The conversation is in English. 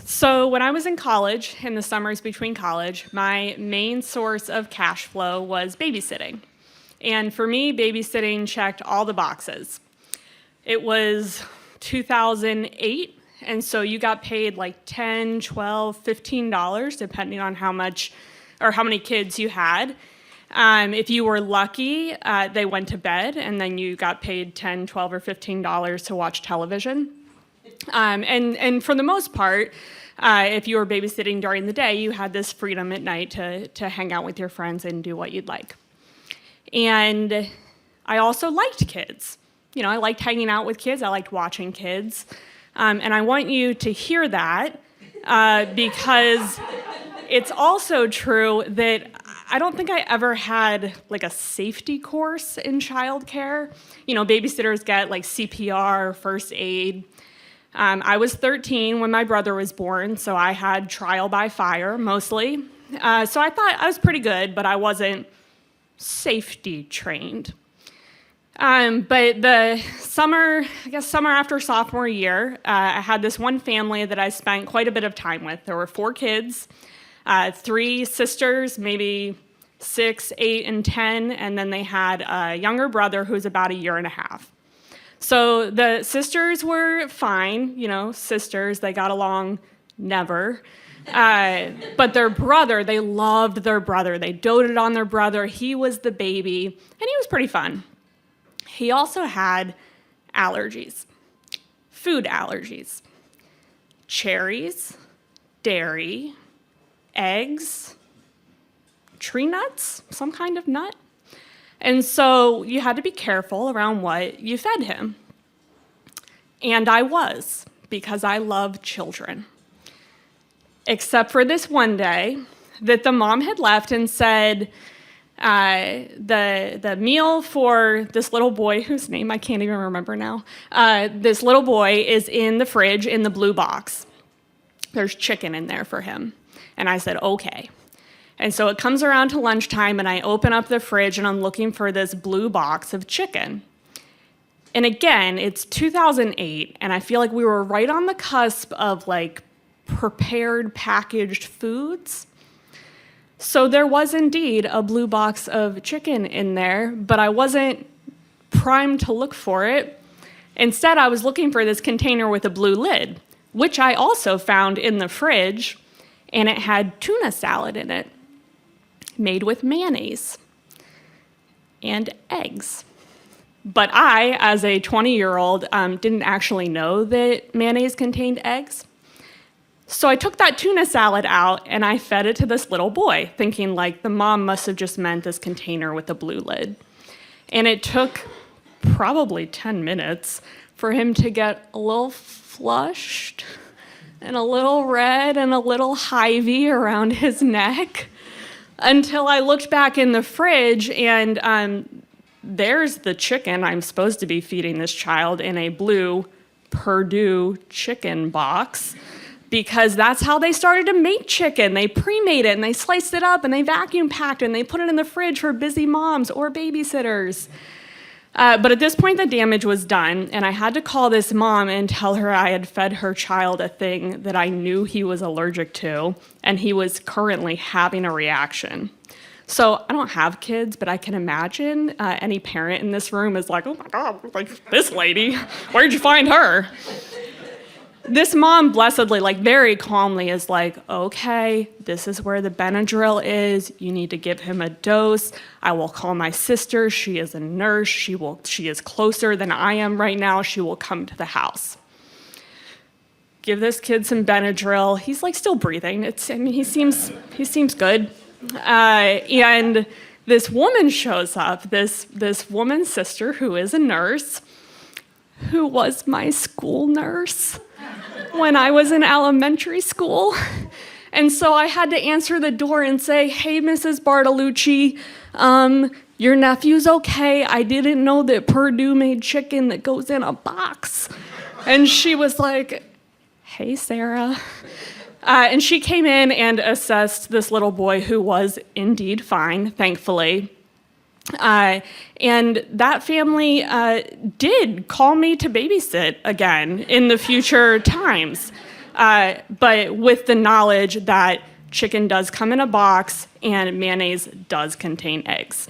So when I was in college, in the summers between college, my main source of cash flow was babysitting. And for me, babysitting checked all the boxes. It was 2008, and so you got paid like $10, $12, $15, depending on how much or how many kids you had. If you were lucky, they went to bed, and then you got paid $10, $12, or $15 to watch television. And for the most part, if you were babysitting during the day, you had this freedom at night to hang out with your friends and do what you'd like. And I also liked kids. You know, I liked hanging out with kids. I liked watching kids. And I want you to hear that because it's also true that I don't think I ever had like a safety course in childcare. You know, babysitters get like CPR, first aid. I was 13 when my brother was born, so I had trial by fire mostly. So I thought I was pretty good, but I wasn't safety trained. But the summer after sophomore year, I had this one family that I spent quite a bit of time with. There were 4 kids, 3 sisters, maybe 6, 8, and 10, and then they had a younger brother who was about a year and a half. So the sisters were fine, you know, sisters, they got along never. But their brother, they loved their brother. They doted on their brother. He was the baby, and he was pretty fun. He also had allergies, food allergies, cherries, dairy, eggs, tree nuts, some kind of nut. And so you had to be careful around what you fed him. And I was, because I love children. Except for this one day that the mom had left and said, the meal for this little boy, whose name I can't even remember now, this little boy is in the fridge in the blue box. There's chicken in there for him. And I said, okay. And so it comes around to lunchtime, and I open up the fridge, and I'm looking for this blue box of chicken. And again, it's 2008, and I feel like we were right on the cusp of like prepared packaged foods. So there was indeed a blue box of chicken in there, but I wasn't primed to look for it. Instead, I was looking for this container with a blue lid, which I also found in the fridge, and it had tuna salad in it, made with mayonnaise and eggs. But I, as a 20-year-old, didn't actually know that mayonnaise contained eggs. So I took that tuna salad out and I fed it to this little boy, thinking like the mom must have just meant this container with a blue lid. And it took probably 10 minutes for him to get a little flushed and a little red and a little hivey around his neck, until I looked back in the fridge and there's the chicken I'm supposed to be feeding this child in a blue Purdue chicken box, because that's how they started to make chicken. They pre-made it and they sliced it up and they vacuum packed it and they put it in the fridge for busy moms or babysitters. But at this point, the damage was done, and I had to call this mom and tell her I had fed her child a thing that I knew he was allergic to, and he was currently having a reaction. So I don't have kids, but I can imagine any parent in this room is like, oh my God, like this lady, where'd you find her? This mom, blessedly, like very calmly is like, okay, this is where the Benadryl is. You need to give him a dose. I will call my sister. She is a nurse. She is closer than I am right now. She will come to the house. Give this kid some Benadryl. He's like still breathing. He seems good. And this woman shows up, this woman's sister who is a nurse, who was my school nurse when I was in elementary school. And so I had to answer the door and say, hey, Mrs. Bartolucci, your nephew's okay. I didn't know that Purdue made chicken that goes in a box. And she was like, hey, Sarah. And she came in and assessed this little boy who was indeed fine, thankfully. And that family did call me to babysit again in the future times. but with the knowledge that chicken does come in a box and mayonnaise does contain eggs.